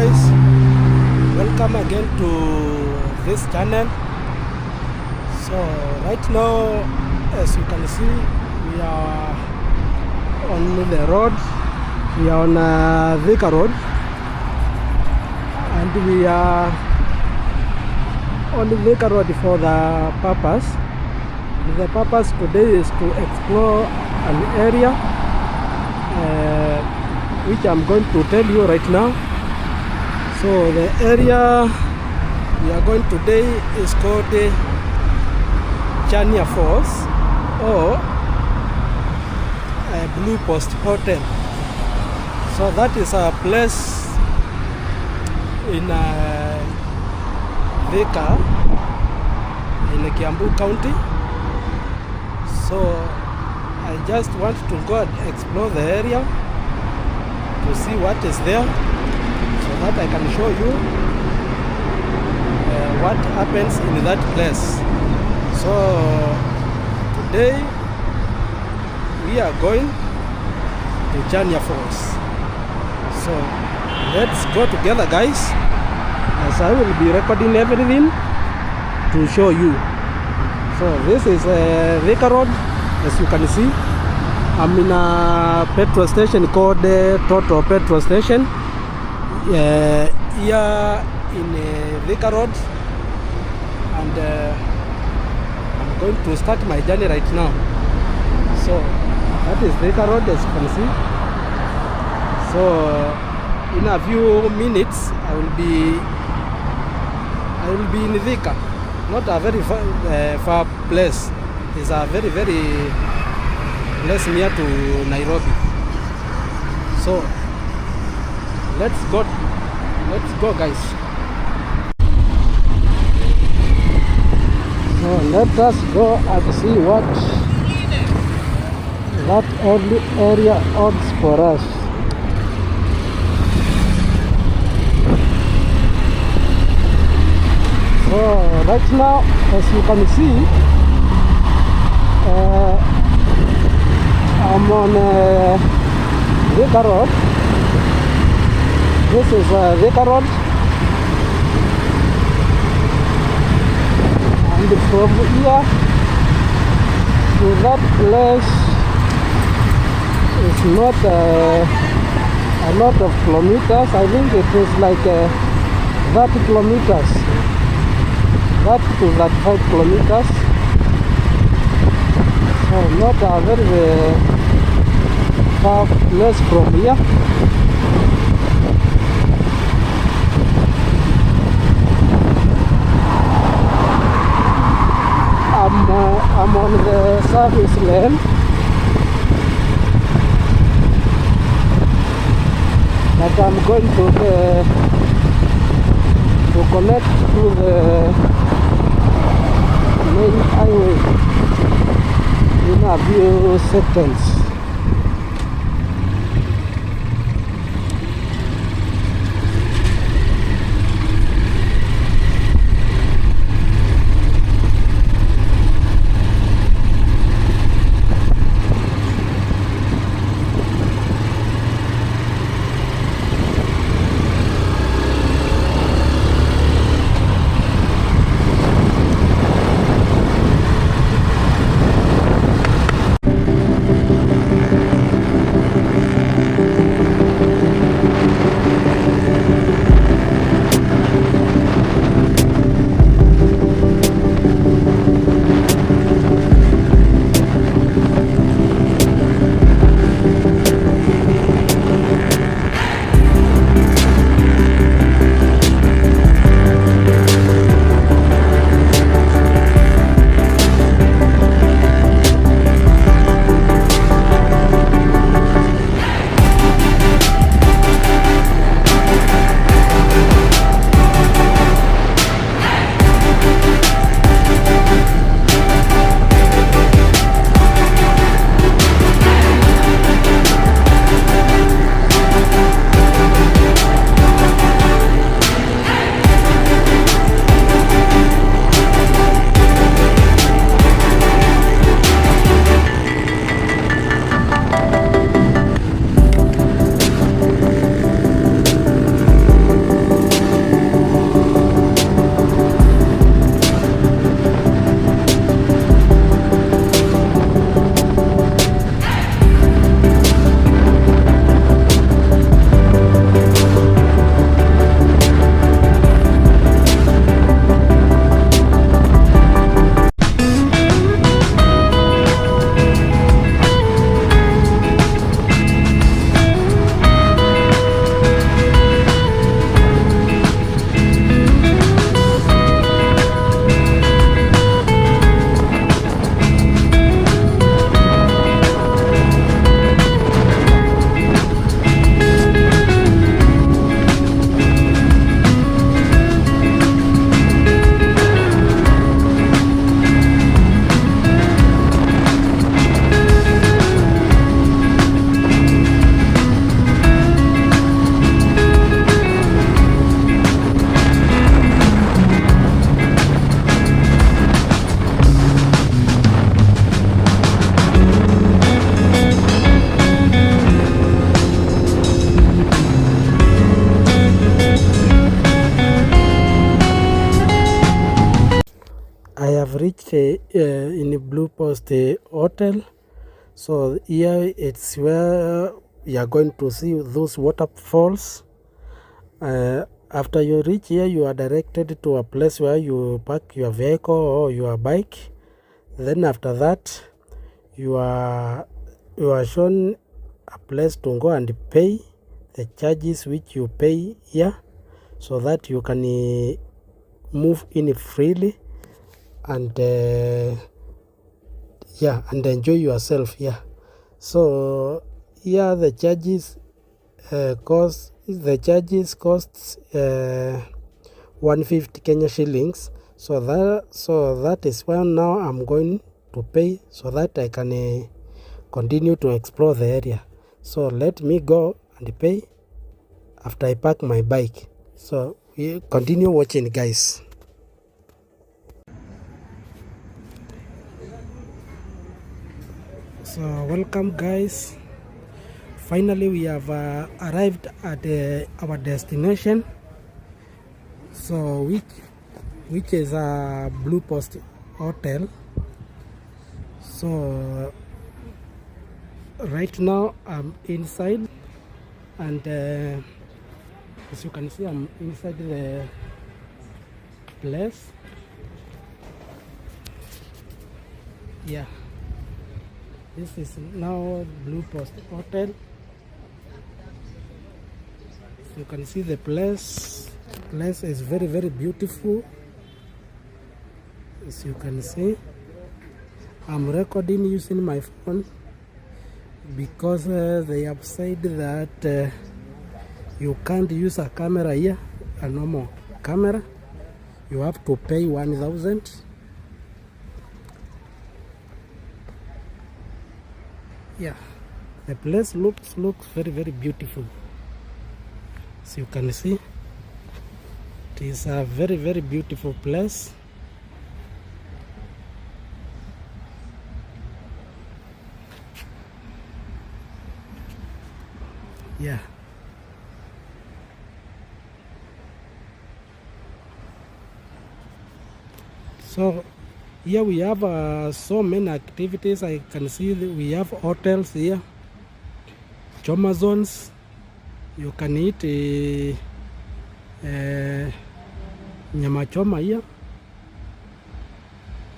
guys, welcome again to this channel. So right now, as you can see, we are on the road. We are on Thika Road, and we are on the Thika Road for the purpose. The purpose today is to explore an area which I'm going to tell you right now. So the area we are going today is called Chania Falls, or Blue Post Hotel. So that is a place in Thika in Kiambu County. So I just want to go and explore the area to see what is there, so that I can show you what happens in that place. So today we are going to Chania Falls. So let's go together, guys, as I will be recording everything to show you. So this is Thika Road, as you can see. I'm in a petrol station called Total Petrol Station here in Thika Road, and I'm going to start my journey right now. So that is Thika Road, as you can see. So in a few minutes I will be in Thika. Not a very far place. It's a very place near to Nairobi. So let's go, guys. So let us go and see what that area holds for us. So right now, as you can see, I'm on Thika Road. This is Thika Road, and from here to that place is not a lot of kilometers. I think it is like 30 kilometers. That to 35 kilometers. So not a very far place from here. I'm on the service lane, but I'm going to connect to the main highway in a few seconds. stay in Blue Post Hotel. So here it's where you are going to see those waterfalls. After you reach here, you are directed to a place where you park your vehicle or your bike. Then after that, you are shown a place to go and pay the charges which you pay here, so that you can move in freely and yeah, and enjoy yourself here. So here the charges costs 150 Kenya shillings. So that is where now I'm going to pay, so that I can continue to explore the area. So let me go and pay after I park my bike. So we continue watching, guys. So welcome, guys. Finally we have arrived at our destination, so which is a Blue Post Hotel. So right now I'm inside, and as you can see, I'm inside the place. Yeah, this is now Blue Post Hotel. You can see the place is very, very beautiful. As you can see, I'm recording using my phone because they have said that you can't use a camera here, a normal camera. You have to pay 1,000. Yeah, the place looks very, very beautiful. As you can see, it is a very, very beautiful place. Yeah. So here we have so many activities. I can see that we have hotels here, choma zones. You can eat nyama choma here.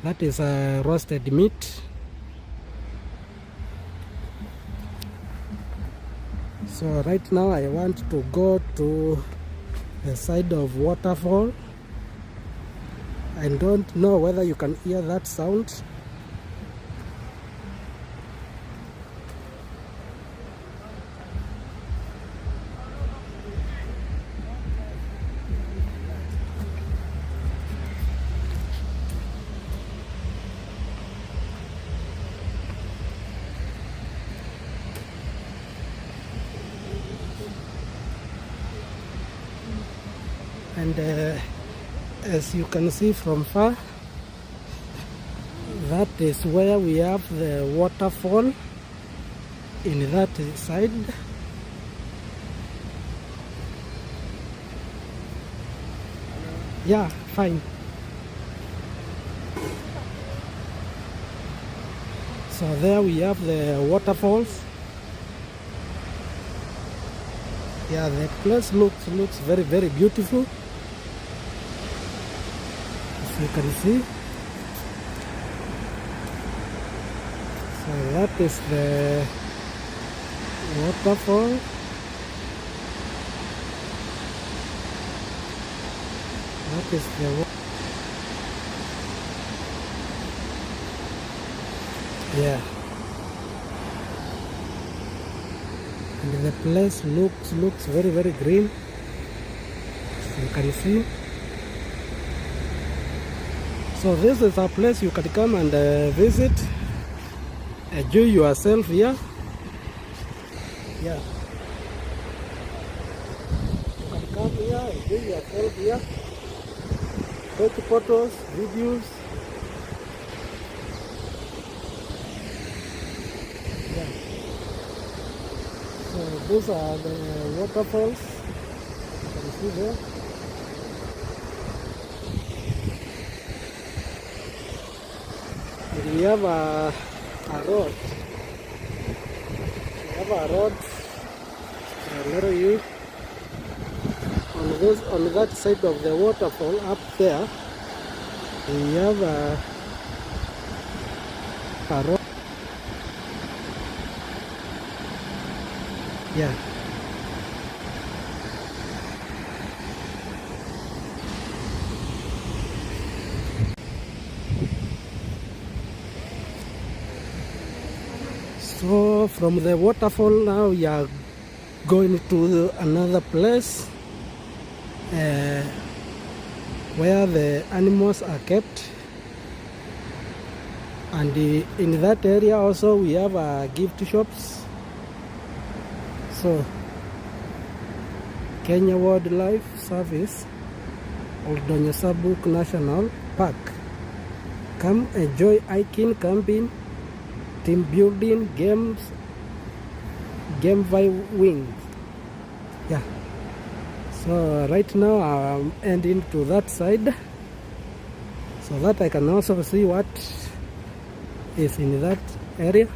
That is roasted meat. So right now I want to go to the side of waterfall. I don't know whether you can hear that sound. And as you can see from far, that is where we have the waterfall in that side. Yeah, fine. So there we have the waterfalls. Yeah, the place looks very, very beautiful. As you can see. So that is the waterfall. That is the yeah. And the place looks very, very green, as you can see. So this is a place you can come and visit, enjoy yourself here. Yeah, you can come here, enjoy yourself here, take photos, videos. Yeah. So those are the waterfalls. You can see there. we have a road. We have a road. I'll you on that side of the waterfall up there. We have a road. Yeah. So from the waterfall now we are going to another place where the animals are kept, and in that area also we have gift shops. So Kenya Wildlife Service, Oldonyosabu National Park. Come enjoy hiking, camping, team building, games, game viewing. Yeah. So right now I'm ending to that side so that I can also see what is in that area.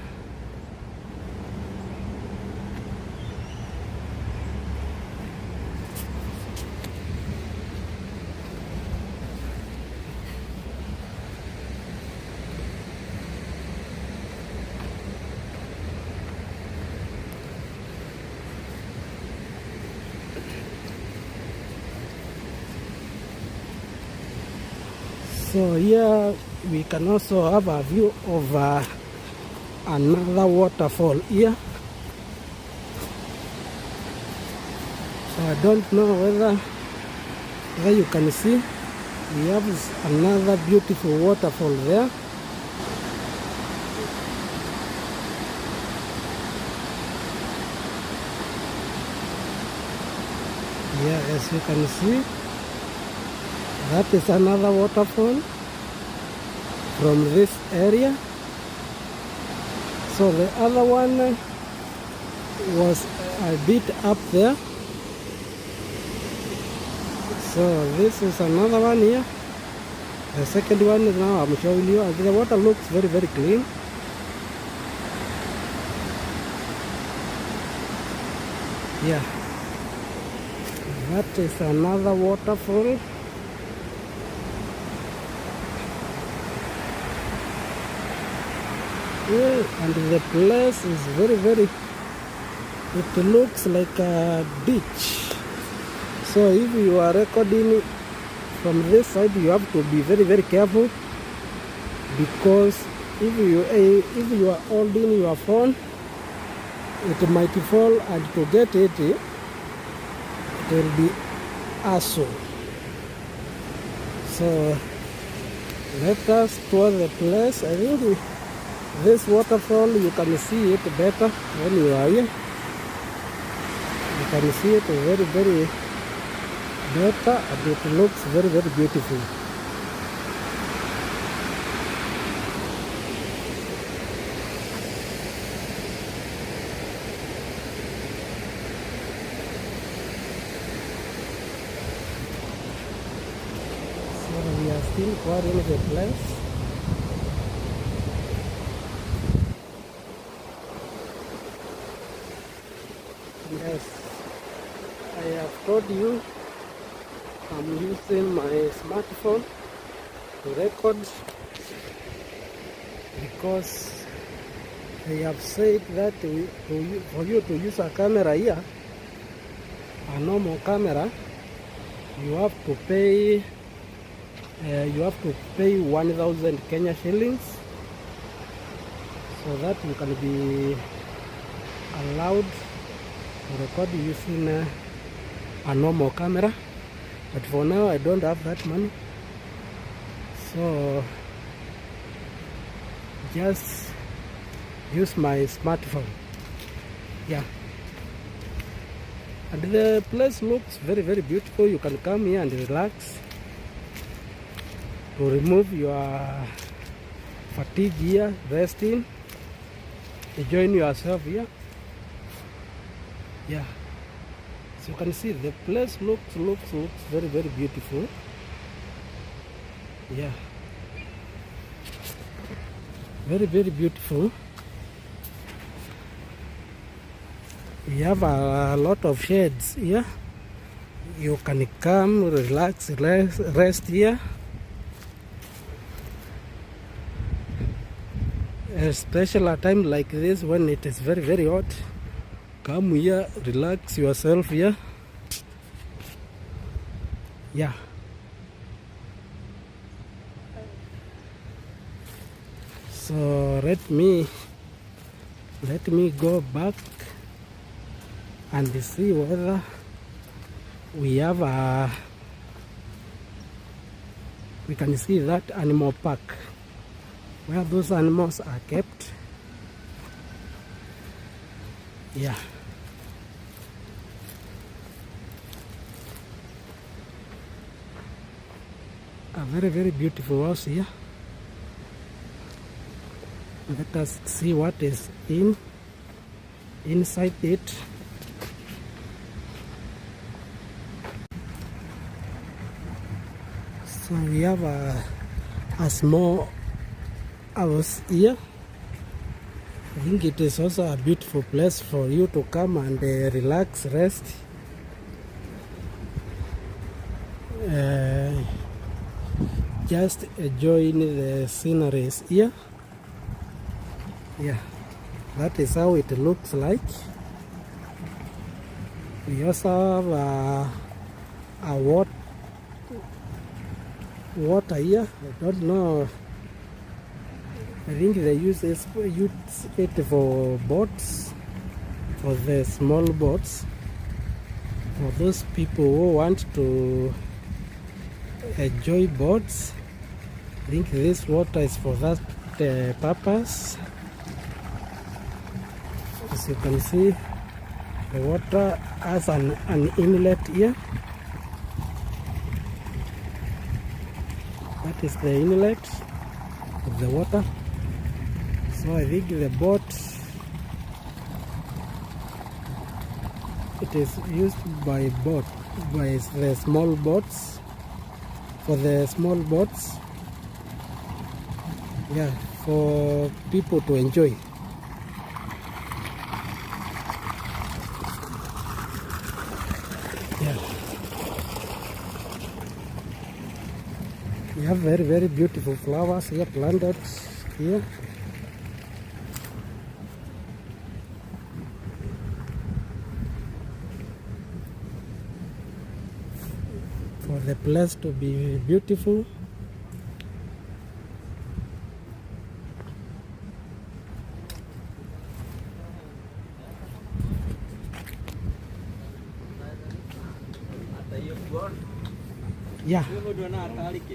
So here we can also have a view of another waterfall here. So I don't know whether you can see, we have another beautiful waterfall there. Yeah, as you can see, that is another waterfall from this area. So the other one was a bit up there. So this is another one here. The second one is now I'm showing you. And the water looks very, very clean. Yeah. That is another waterfall. Yeah, and the place is very, very, it looks like a beach. So if you are recording from this side, you have to be very, very careful, because if you are holding your phone, it might fall, and to get it, it will be hassle. So let us tour the place. I think this waterfall, you can see it better when you are here. You can see it very, very better, and it looks very, very beautiful. So we are still touring the place. Yes, I have told you I'm using my smartphone to record, because they have said that for you to use a camera here, a normal camera, you have to pay 1,000 Kenya shillings, so that you can be allowed to record using a normal camera. But for now I don't have that money, so just use my smartphone. Yeah, and the place looks very, very beautiful. You can come here and relax, to remove your fatigue here, resting, enjoying yourself here. Yeah, so you can see the place looks very, very beautiful. Yeah. Very, very beautiful. We have a lot of shades here. You can come, relax, rest here. Especially a time like this when it is very, very hot. Come here, relax yourself here. Yeah. So let me go back and see whether we have we can see that animal park where those animals are kept. Yeah. A very, very beautiful house here. Let us see what is inside it. So we have a small house here. I think it is also a beautiful place for you to come and relax, rest. Just enjoying the sceneries here. Yeah, that is how it looks like. We also have a water here. I don't know. I think they use it for boats, for the small boats, for those people who want to enjoy boats. I think this water is for that purpose. As you can see, the water has an inlet here. That is the inlet of the water. So I think the boat, it is used by the small boats, for the small boats. Yeah, for people to enjoy. Yeah. We have very, very beautiful flowers here planted here. For the place to be beautiful. Yeah.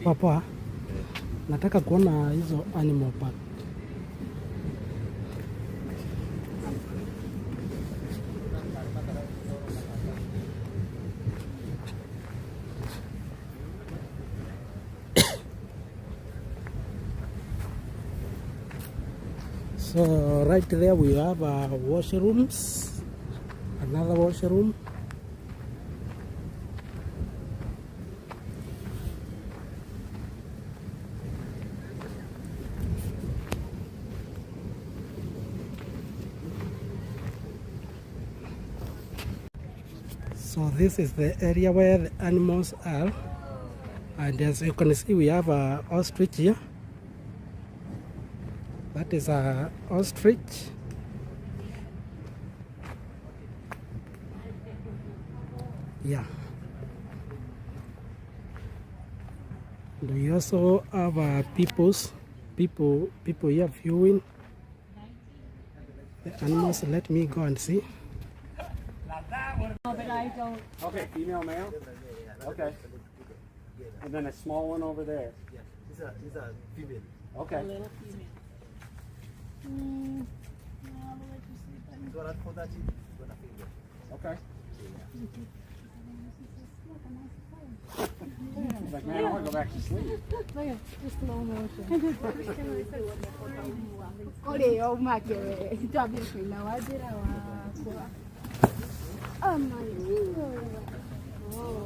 Papa, nataka kuona hizo animal park. So right there we have washrooms, another washroom. So this is the area where the animals are, and as you can see we have a ostrich here. That is a ostrich. Yeah. And we also have people here viewing the animals. Let me go and see. Okay, female, male? Okay. And then a small one over there. Yes, these are female. Okay. So that's for that, gonna female. Okay. He's like, man, I want to go back to sleep. Just slow motion. Ole, oh my God. Drop your feet now. I did. Oh my God. Oh.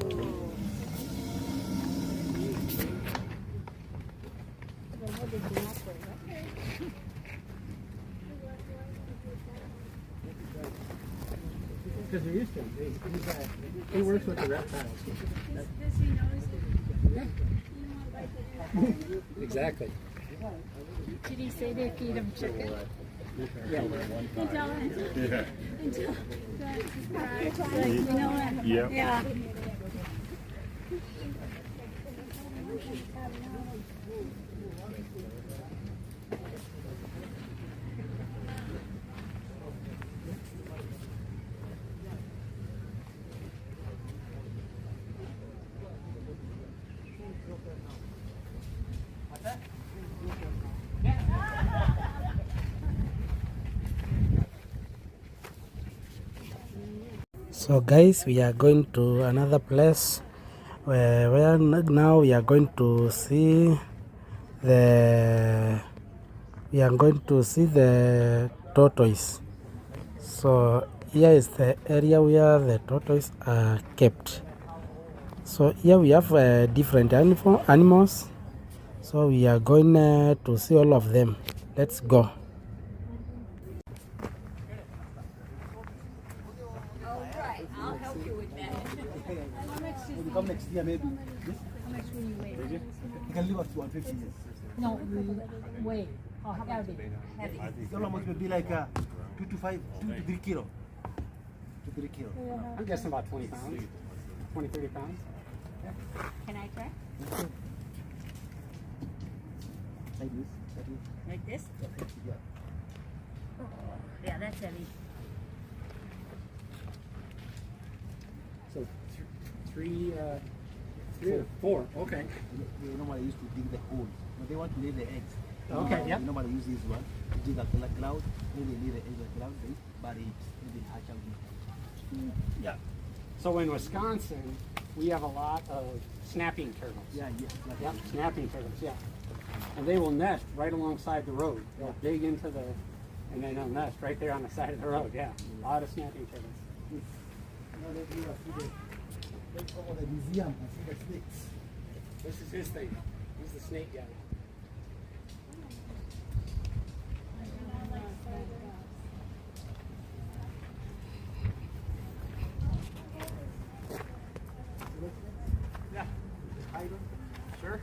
Because they're used to him. He works with the reptiles. Does he notice that? Exactly. Did he say they feed him chicken? Yeah. They tell him. Yeah. Like, you know what? Yep. Yeah. So guys, we are going to another place where now we are going to see the tortoise. So here is the area where the tortoise are kept. So here we have different animals. So we are going to see all of them. Let's go. Alright, I'll help you with that. How much When you come next year, maybe. will you weigh? You can live up to 150 years. No, weigh. Oh, heavy. Heavy. It's almost will be like 2 to 3 kilo. 2 to 3 kilo. I'm guessing about 20 pounds. 20, 30 pounds. Can I try? Like this. Like this. Like this? Yeah. Yeah, that's heavy. So three or four. Okay. They normally used to dig the hole, but they want to lay the eggs. Okay, yep. They normally use this one to dig up the cloud. Then they lay the eggs on the cloud, they bury it, and they hatch out. Yeah. So in Wisconsin, we have a lot of snapping turtles. Yeah, yeah. Yep, snapping turtles, yeah. And they will nest right alongside the road. They'll dig into the, and then they'll nest right there on the side of the road, yeah. A lot of snapping turtles. Now let me see let's go to the museum and see the snakes. This is his thing. He's the snake guy. Yeah. Sure.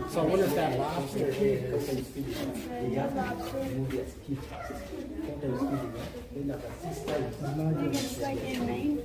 So I wonder if that lobster is Like in Maine?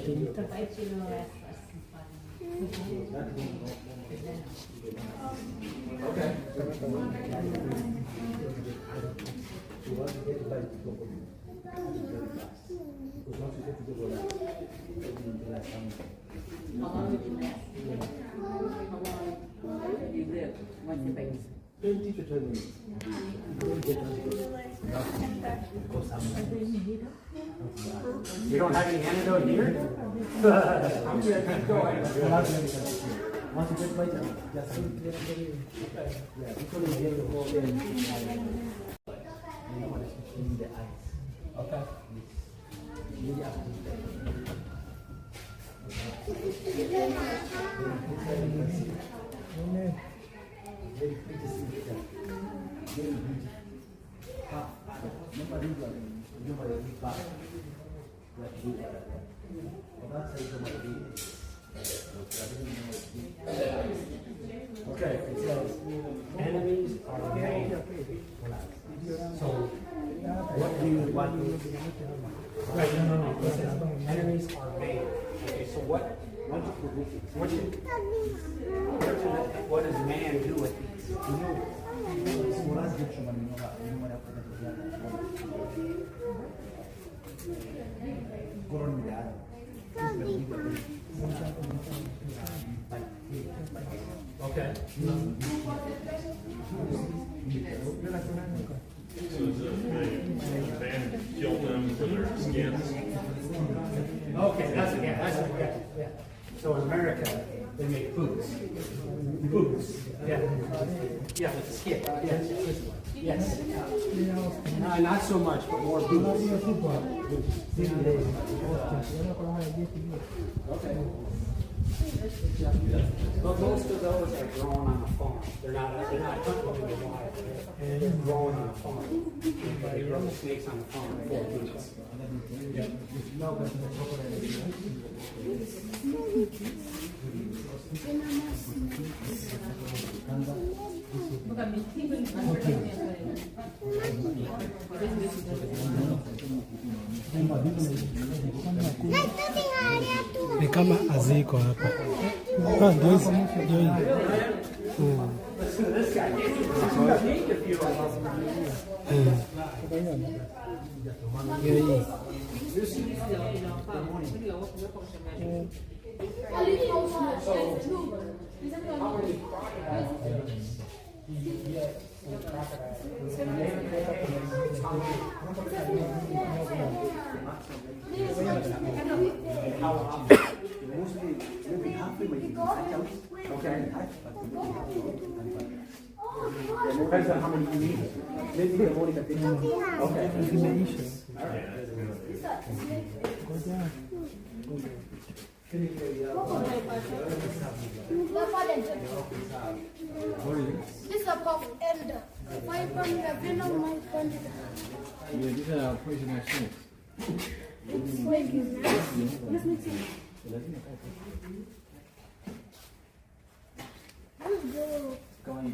20 to 12 minutes. You don't have any antidote here? I'm good. Keep going. Once you get by, just yeah, before you get the whole thing, you know what is between the eyes. Okay. Really up to very pretty to see that. Very beautiful. Nobody back. Okay, it says enemies are made. So, what do you want? Right, no. It says enemies are made. Okay, so what does man do with these? Okay. So the man killed them for their skins. Okay, yeah. So in America, they make boots. Boots. Yeah. Yeah, with the skin. Yes. Not so much, but more boots. Okay. But most of those are grown on a farm. They're not hunting in the wild. They're grown on a farm. They grow the snakes on the farm for boots. Ni kama aziko hapa. Ndio hizi. Ndio hii. Mostly, maybe halfway when you catch out. Okay. Depends on how many you need. Maybe the morning I think. This is a puff elder. My friend, a friend of my friend. Yeah, these are poisonous snakes. Let's mix it. Let's go. Come on, you.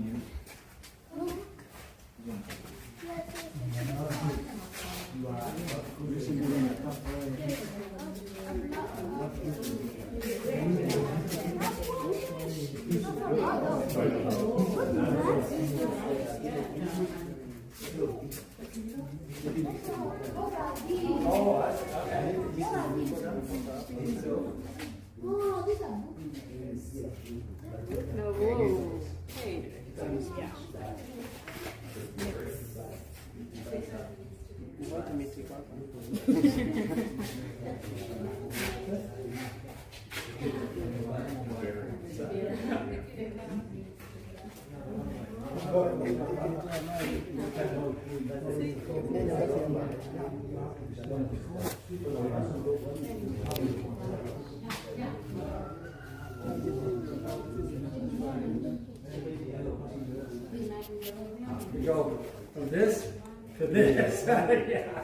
No, whoa. Hey. You go from this to this. Yeah.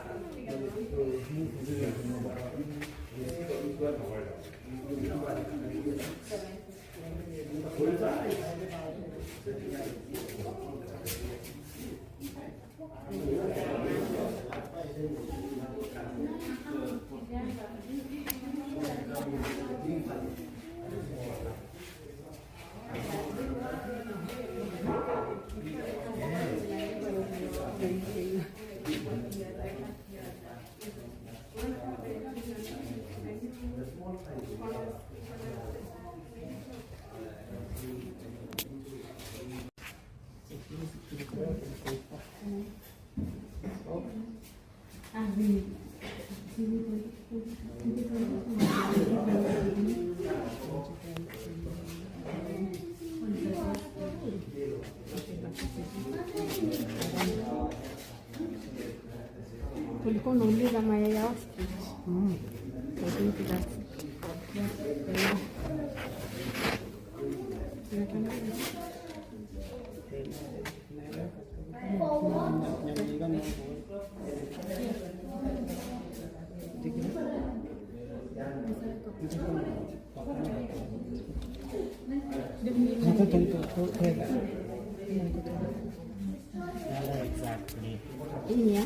Ulikuwa unauliza mayai ya ostrich. I think that's ini ya.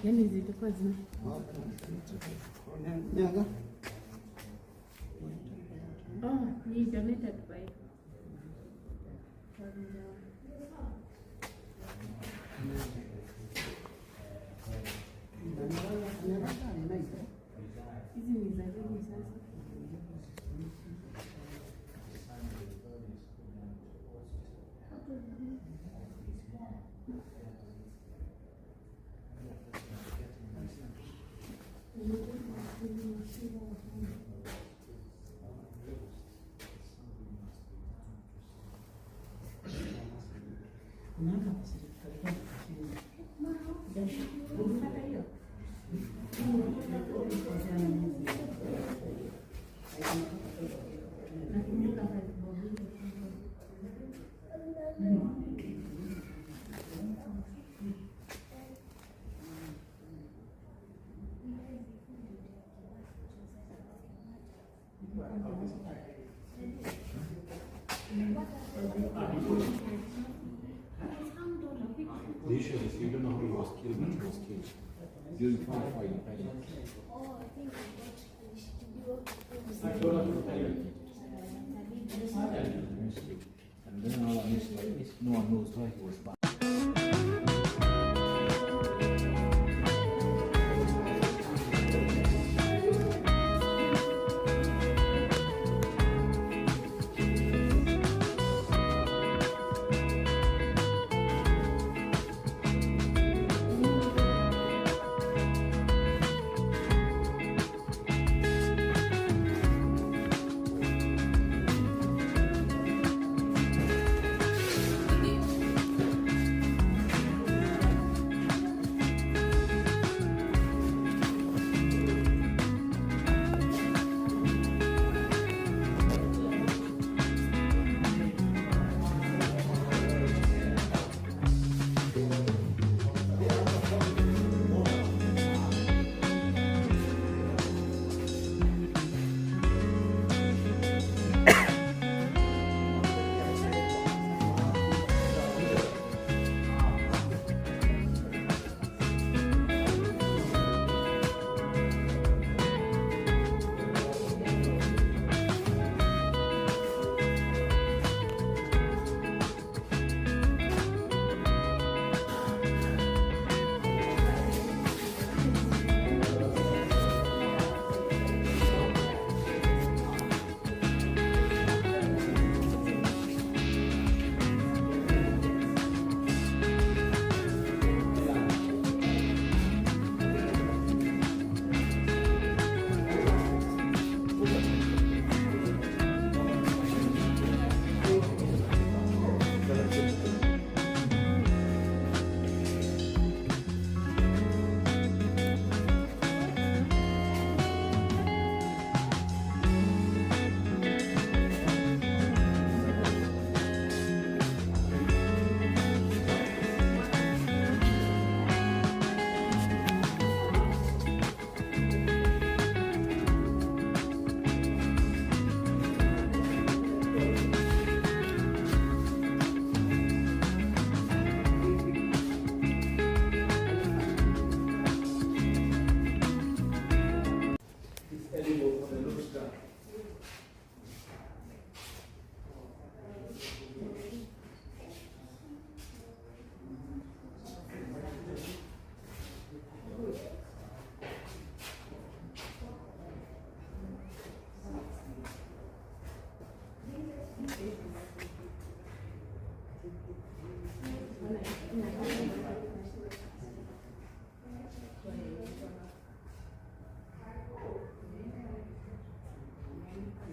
Yani zilikuwa zime ni donated by hizi ni za lini sasa? The issue is you don't know how he was killed, but he was killed during fight for independence. Oh, I think And then all I missed, like, no one knows why he was back.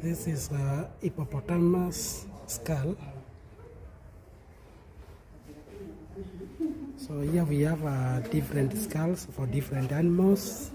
This is a hippopotamus skull. So here we have different skulls for different animals.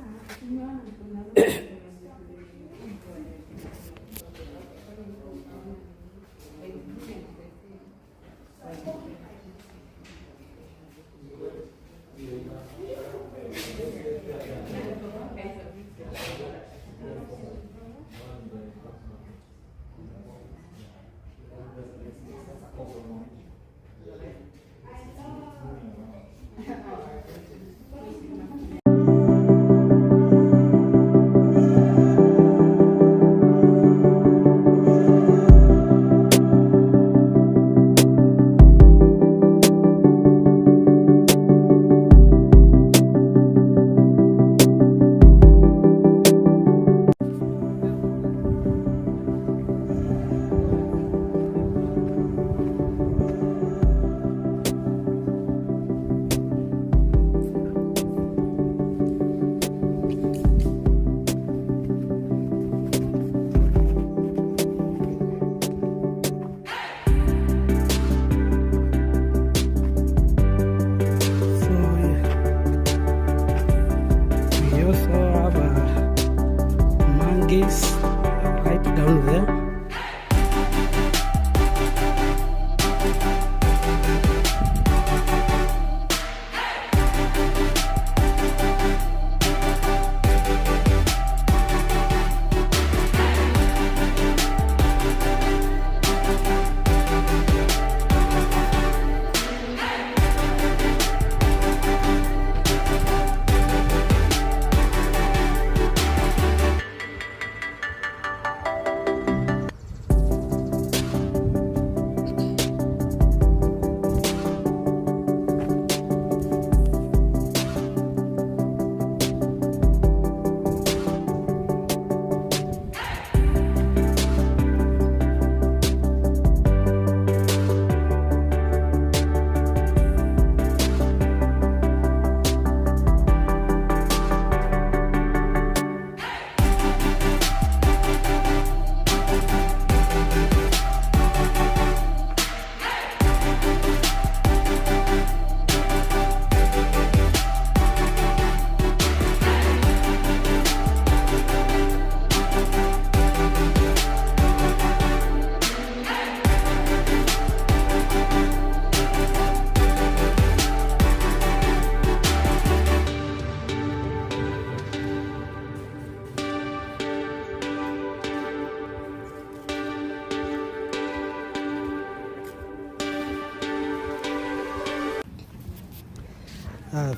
Right down there.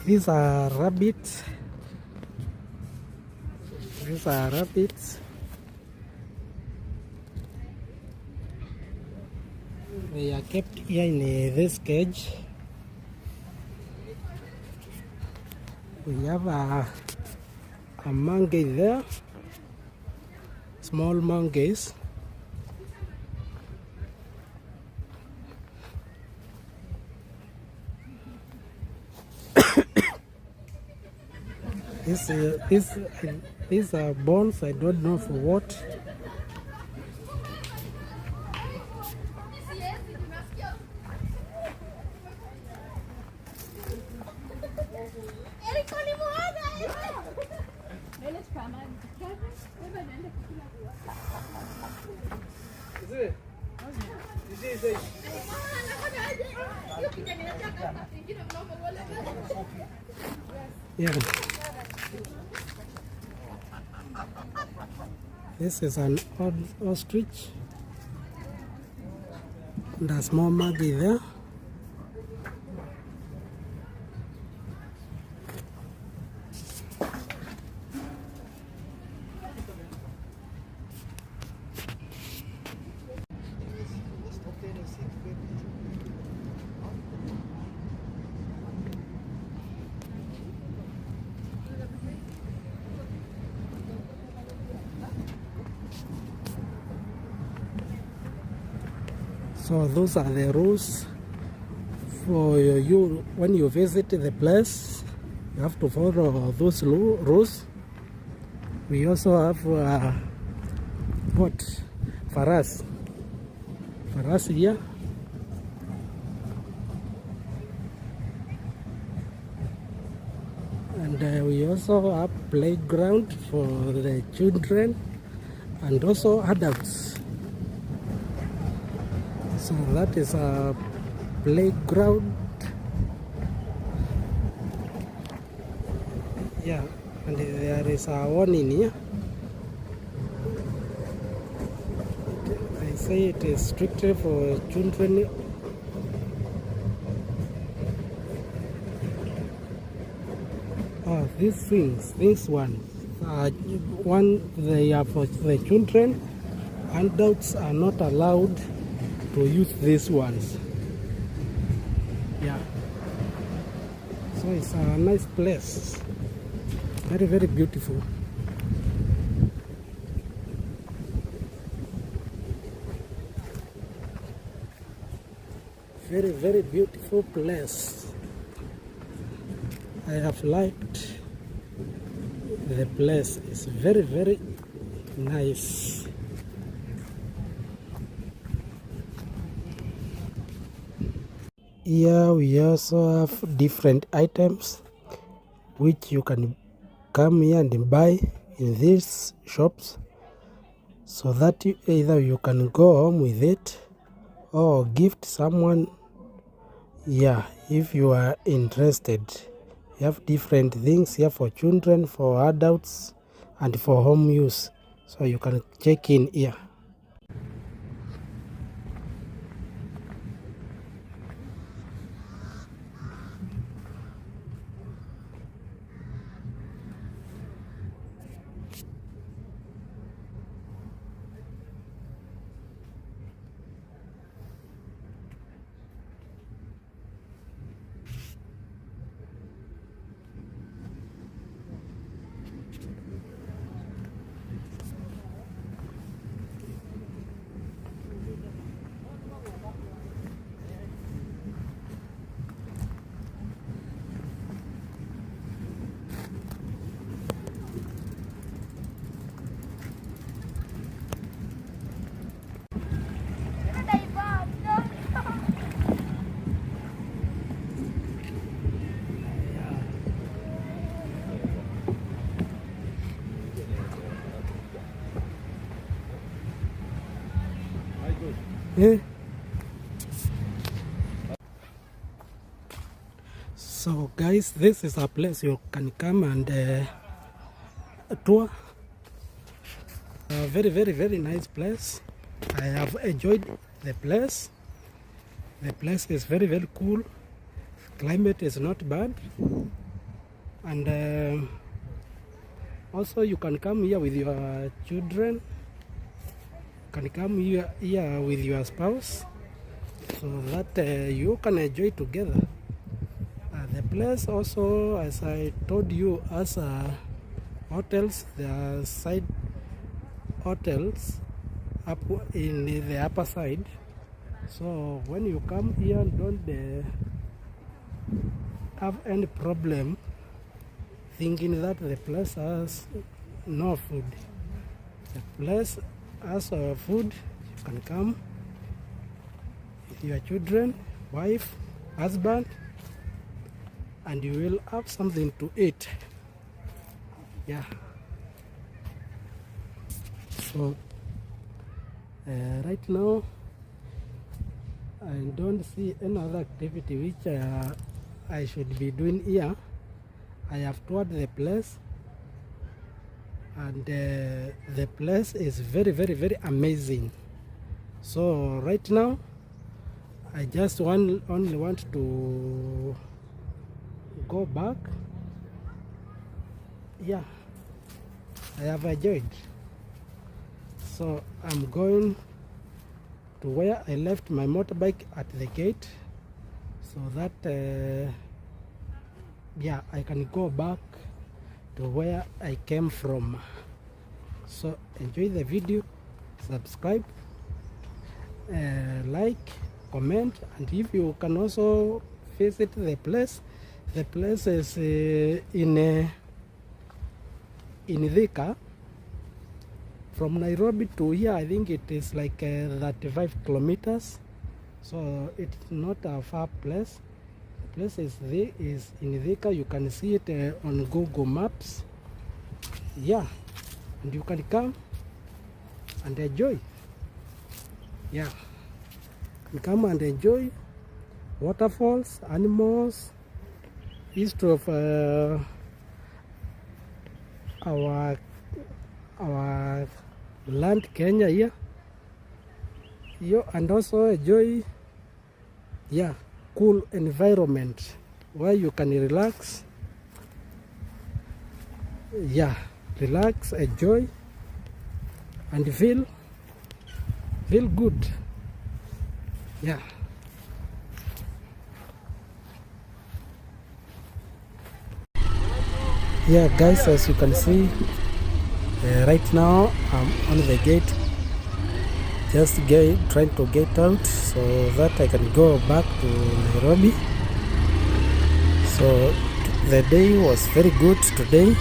These are rabbits. These are rabbits. They are kept here in this cage. We have a monkey there, small monkeys. These are bones. I don't know for what. Yeah. This is an ostrich. There's more monkey there. So those are the rules for you when you visit the place. You have to follow those rules. We also have what farasi here. And we also have playground for the children and also adults. So that is a playground. Yeah, and there is a warning here. They say it is strictly for children. Oh, these ones, they are for the children. Adults are not allowed to use these ones. Yeah. So it's a nice place. Very, very beautiful. Very, very beautiful place. I have liked the place. It's very, very nice. Here we also have different items which you can come here and buy in these shops, so that either you can go home with it or gift someone. Yeah, if you are interested. You have different things here for children, for adults, and for home use. So you can check in here. Yeah. So guys, this is a place you can come and tour. A very, very, very nice place. I have enjoyed the place. The place is very, very cool. Climate is not bad. And also you can come here with your children. You can come here with your spouse, so that you can enjoy together. The place also, as I told you, as hotels. There are side hotels up in the upper side. So when you come here, don't have any problem thinking that the place has no food. The place has food. You can come with your children, wife, husband, and you will have something to eat. Yeah. So right now I don't see any other activity which I should be doing here. I have toured the place, and the place is very, very, very amazing. So right now I just only want to go back. Yeah, I have enjoyed. So I'm going to where I left my motorbike at the gate, so that yeah, I can go back to where I came from. So enjoy the video, subscribe, like, comment, and if you can also visit the place. The place is in Thika. From Nairobi to here, I think it is like 35 kilometers. So it's not a far place. The place is in Thika. You can see it on Google Maps. Yeah, and you can come and enjoy. Yeah, you can come and enjoy waterfalls, animals, history of our land Kenya here. And also enjoy, yeah, cool environment where you can relax. Yeah, relax, enjoy, and feel good. Yeah. Yeah, guys, as you can see, right now I'm on the gate, just trying to get out so that I can go back to Nairobi. So the day was very good today.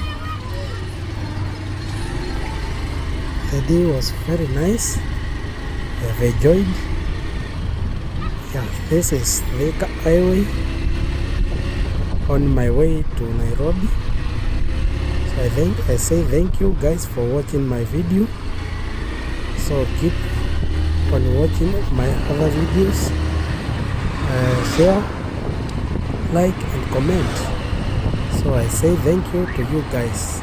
The day was very nice. I've enjoyed. Yeah, this is the highway on my way to Nairobi. So I say thank you guys for watching my video. So keep on watching my other videos. Share, like, and comment. So I say thank you to you guys.